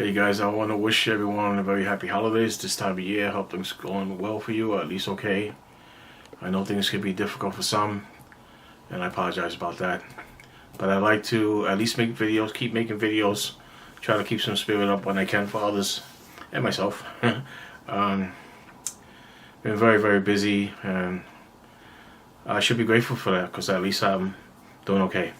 Hey guys, I want to wish everyone a very happy holidays this time of year. Hope things going well for you, or at least okay. I know things can be difficult for some, and I apologize about that. But I like to at least make videos, keep making videos, try to keep some spirit up when I can for others and myself. Been very, very busy, and I should be grateful for that because at least I'm doing okay.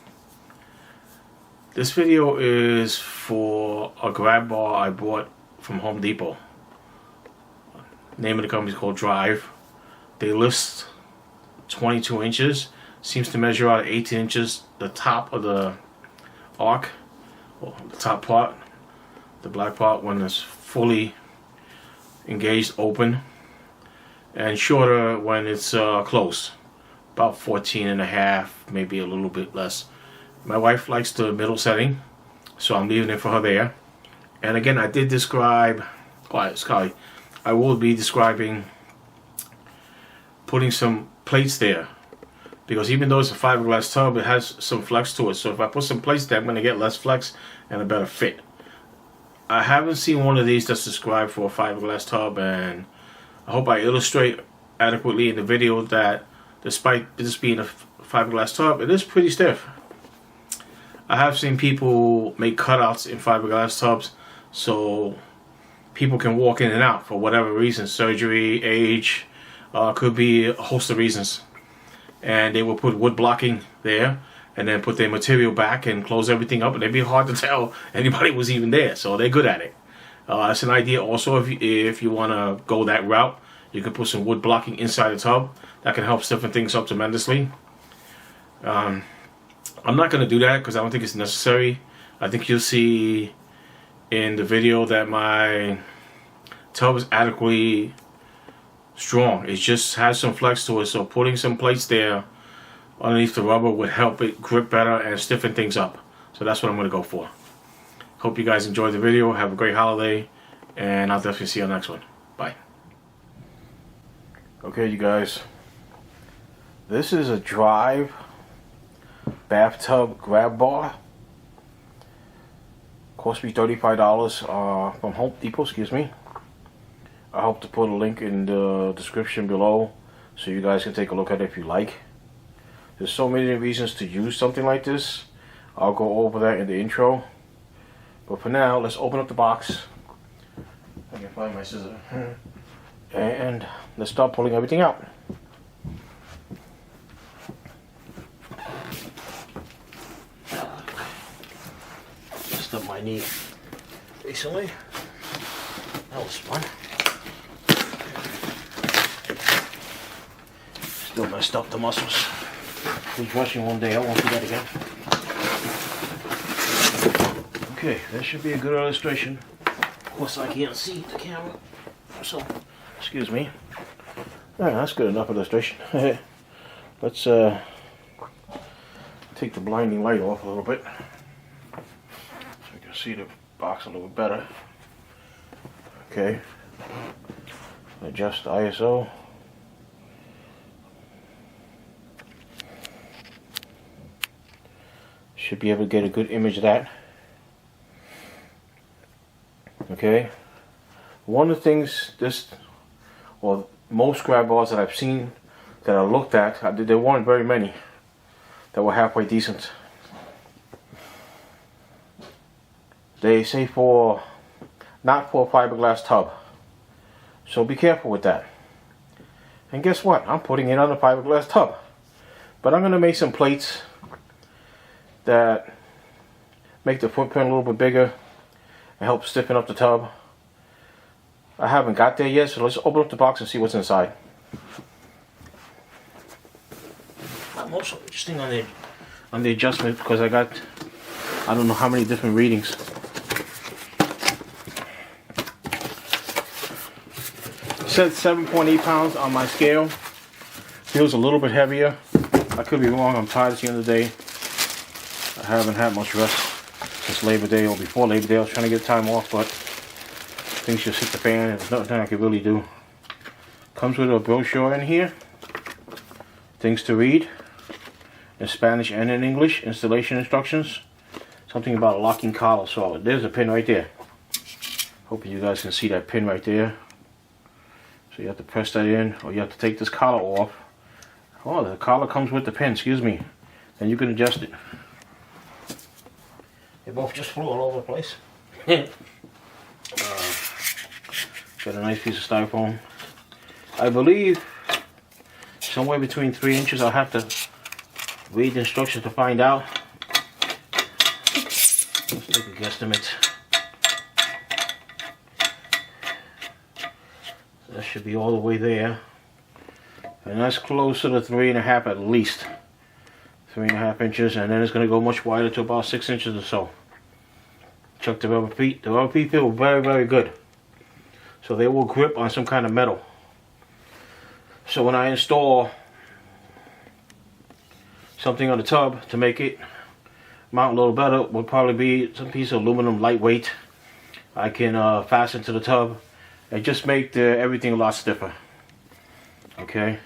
This video is for a grab bar I bought from Home Depot. Name of the company is called Drive. They list 22 inches. Seems to measure out 18 inches. The top of the arc, or the top part, the black part when it's fully engaged, open, and shorter when it's closed. About 14 and a half, maybe a little bit less. My wife likes the middle setting, so I'm leaving it for her there. And again, I did describe, I will be describing putting some plates there, because even though it's a fiberglass tub, it has some flex to it. So if I put some plates there, I'm going to get less flex and a better fit. I haven't seen one of these that's described for a fiberglass tub, and I hope I illustrate adequately in the video that despite this being a fiberglass tub, it is pretty stiff. I have seen people make cutouts in fiberglass tubs so people can walk in and out for whatever reason, surgery, age, could be a host of reasons. And they will put wood blocking there and then put their material back and close everything up, and it'd be hard to tell anybody was even there, so they're good at it. It's an idea also if you want to go that route. You can put some wood blocking inside the tub. That can help stiffen things up tremendously. I'm not going to do that because I don't think it's necessary. I think you'll see in the video that my tub is adequately strong. It just has some flex to it, so putting some plates there underneath the rubber would help it grip better and stiffen things up. So that's what I'm going to go for. Hope you guys enjoyed the video. Have a great holiday, and I'll definitely see you on the next one. Bye. Okay, you guys. This is a Drive bathtub grab bar. Cost me $35 from Home Depot, excuse me. I hope to put a link in the description below so you guys can take a look at it if you like. There's so many reasons to use something like this. I'll go over that in the intro. But for now, let's open up the box. I can find my scissors. And let's start pulling everything out. Up my knee recently. That was fun. Still messed up the muscles. Was rushing one day. I won't do that again. Okay, that should be a good illustration. Of course, I can't see the camera, so excuse me. Alright, that's good enough illustration. Let's take the blinding light off a little bit. See the box a little better. Okay. Adjust the ISO. Should be able to get a good image of that. Okay. One of the things most grab bars that I've seen that I looked at, there weren't very many that were halfway decent. They say not for a fiberglass tub. So be careful with that. And guess what? I'm putting it on a fiberglass tub. But I'm going to make some plates that make the footprint a little bit bigger and help stiffen up the tub. I haven't got there yet, so let's open up the box and see what's inside. I'm also interesting on the adjustment because I don't know how many different readings. It said 7.8 pounds on my scale. Feels a little bit heavier. I could be wrong. I'm tired at the end of the day. I haven't had much rest since Labor Day or before Labor Day. I was trying to get time off, but things just hit the fan. There's nothing I could really do. Comes with a brochure in here. Things to read in Spanish and in English. Installation instructions. Something about a locking collar. So there's a pin right there. Hope you guys can see that pin right there. So you have to press that in, or you have to take this collar off. Oh, the collar comes with the pin, excuse me. And you can adjust it. They both just flew all over the place. Got a nice piece of styrofoam. I believe somewhere between 3 inches. I'll have to read the instructions to find out. Let's take a guesstimate. That should be all the way there. And that's closer to 3.5 at least. 3.5 inches, and then it's going to go much wider to about 6 inches or so. Check the rubber feet. The rubber feet feel very, very good. So they will grip on some kind of metal. So when I install something on the tub to make it mount a little better, will probably be some piece of aluminum, lightweight. I can fasten to the tub and just make everything a lot stiffer. Okay.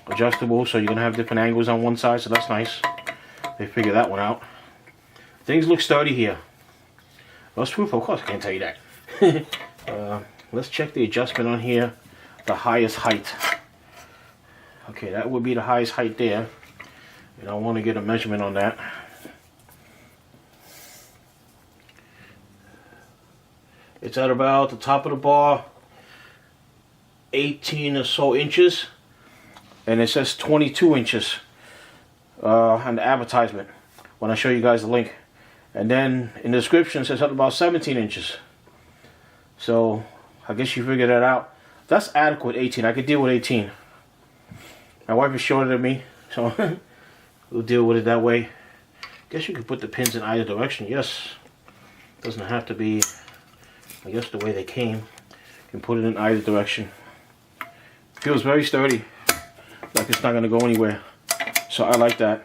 Adjustable, so you're gonna have different angles on one side, so that's nice. They figured that one out. Things look sturdy here. Rust proof, of course I can't tell you that. Let's check the adjustment on here. The highest height. Okay, that would be the highest height there. And I want to get a measurement on that. It's at about the top of the bar, 18 or so inches. And it says 22 inches on the advertisement when I show you guys the link. And then in the description it says something about 17 inches. So I guess you figured that out. That's adequate, 18. I could deal with 18. My wife is shorter than me, so we'll deal with it that way. Guess you could put the pins in either direction. Yes. Doesn't have to be, I guess, the way they came. You can put it in either direction. Feels very sturdy. Like it's not going to go anywhere. So I like that.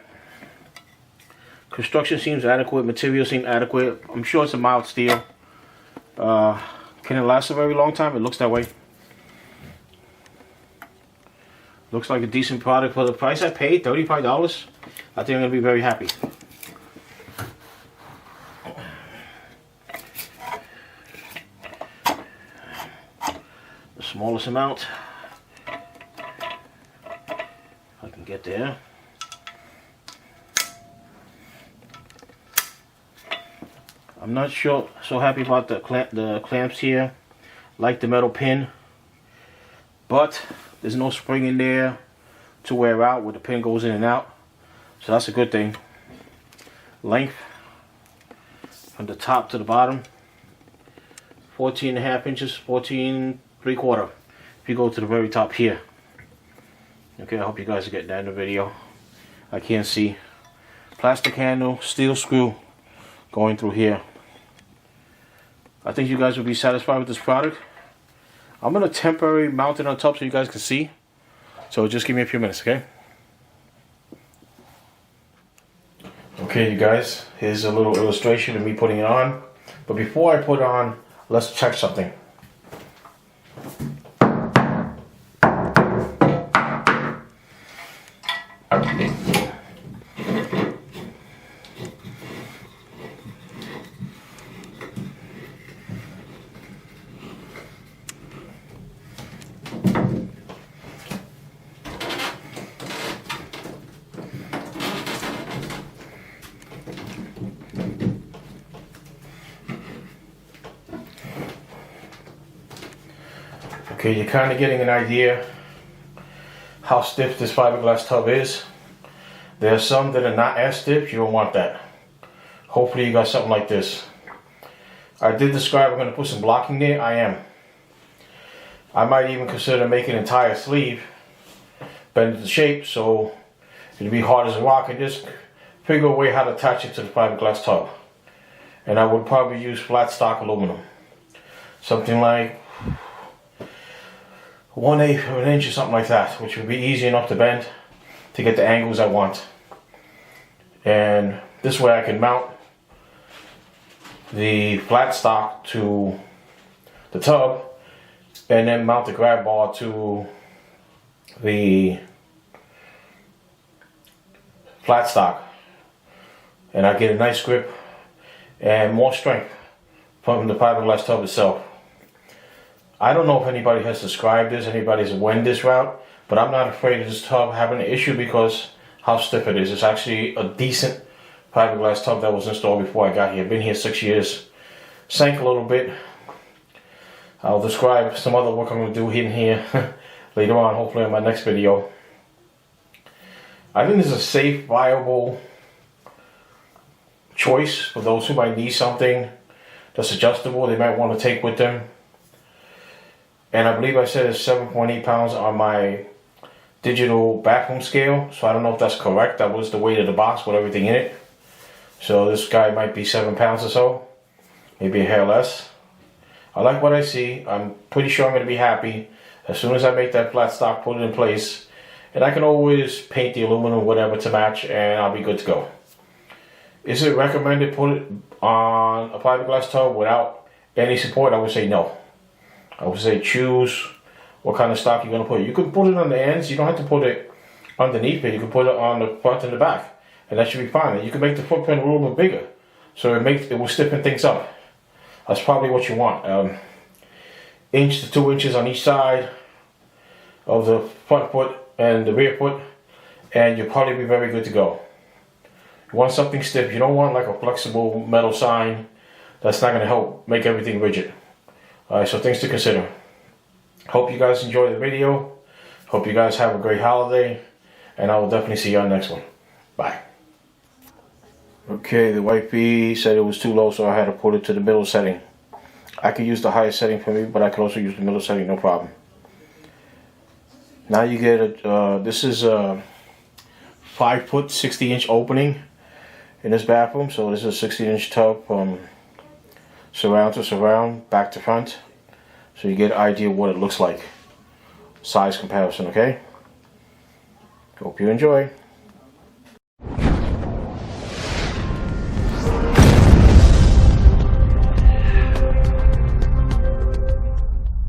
Construction seems adequate. Material seems adequate. I'm sure it's a mild steel. Can it last a very long time? It looks that way. Looks like a decent product for the price I paid, $35. I think I'm going to be very happy. The smallest amount I can get there. I'm not so happy about the clamps here. Like the metal pin, but there's no spring in there to wear out where the pin goes in and out, so that's a good thing. Length from the top to the bottom, 14.5 inches, 14.75 if you go to the very top here. Okay, I hope you guys are getting that in the video. I can't see. Plastic handle, steel screw going through here. I think you guys will be satisfied with this product. I'm going to temporarily mount it on top so you guys can see. So just give me a few minutes, okay? Okay, you guys, here's a little illustration of me putting it on. But before I put it on, let's check something. Okay, you're kind of getting an idea how stiff this fiberglass tub is. There are some that are not as stiff. You don't want that. Hopefully you got something like this. I did describe I'm going to put some blocking there. I am. I might even consider making an entire sleeve, bend it to shape so it'll be hard as a rock, and just figure a way how to attach it to the fiberglass tub. And I would probably use flat stock aluminum. Something like 1/8 of an inch or something like that, which would be easy enough to bend to get the angles I want. And this way I can mount the flat stock to the tub and then mount the grab bar to the flat stock, and I get a nice grip and more strength from the fiberglass tub itself. I don't know if anybody has described this, anybody's went this route, but I'm not afraid of this tub having an issue because how stiff it is. It's actually a decent fiberglass tub that was installed before I got here. Been here 6 years. Sank a little bit. I'll describe some other work I'm going to do in here later on, hopefully in my next video. I think this is a safe, viable choice for those who might need something that's adjustable, they might want to take with them. And I believe I said it's 7.8 pounds on my digital bathroom scale, so I don't know if that's correct. That was the weight of the box with everything in it. So this guy might be 7 pounds or so, maybe a hair less. I like what I see. I'm pretty sure I'm going to be happy as soon as I make that flat stock, put it in place, and I can always paint the aluminum whatever to match, and I'll be good to go. Is it recommended to put it on a fiberglass tub without any support? I would say no. I would say choose what kind of stock you're going to put. You can put it on the ends. You don't have to put it underneath it. You can put it on the front and the back, and that should be fine. And you can make the footprint a little bit bigger, so it will stiffen things up. That's probably what you want. Inch to 2 inches on each side of the front foot and the rear foot, and you'll probably be very good to go. You want something stiff. You don't want like a flexible metal sign. That's not going to help make everything rigid. Alright, so things to consider. Hope you guys enjoy the video. Hope you guys have a great holiday, and I will definitely see you on the next one. Bye. Okay, the wifey said it was too low, so I had to put it to the middle setting. I could use the highest setting for me, but I could also use the middle setting, no problem. Now you get this is a 5 foot 60-inch opening in this bathroom. So this is a 60-inch tub from surround to surround, back to front. So you get an idea of what it looks like. Size comparison, okay? Hope you enjoy.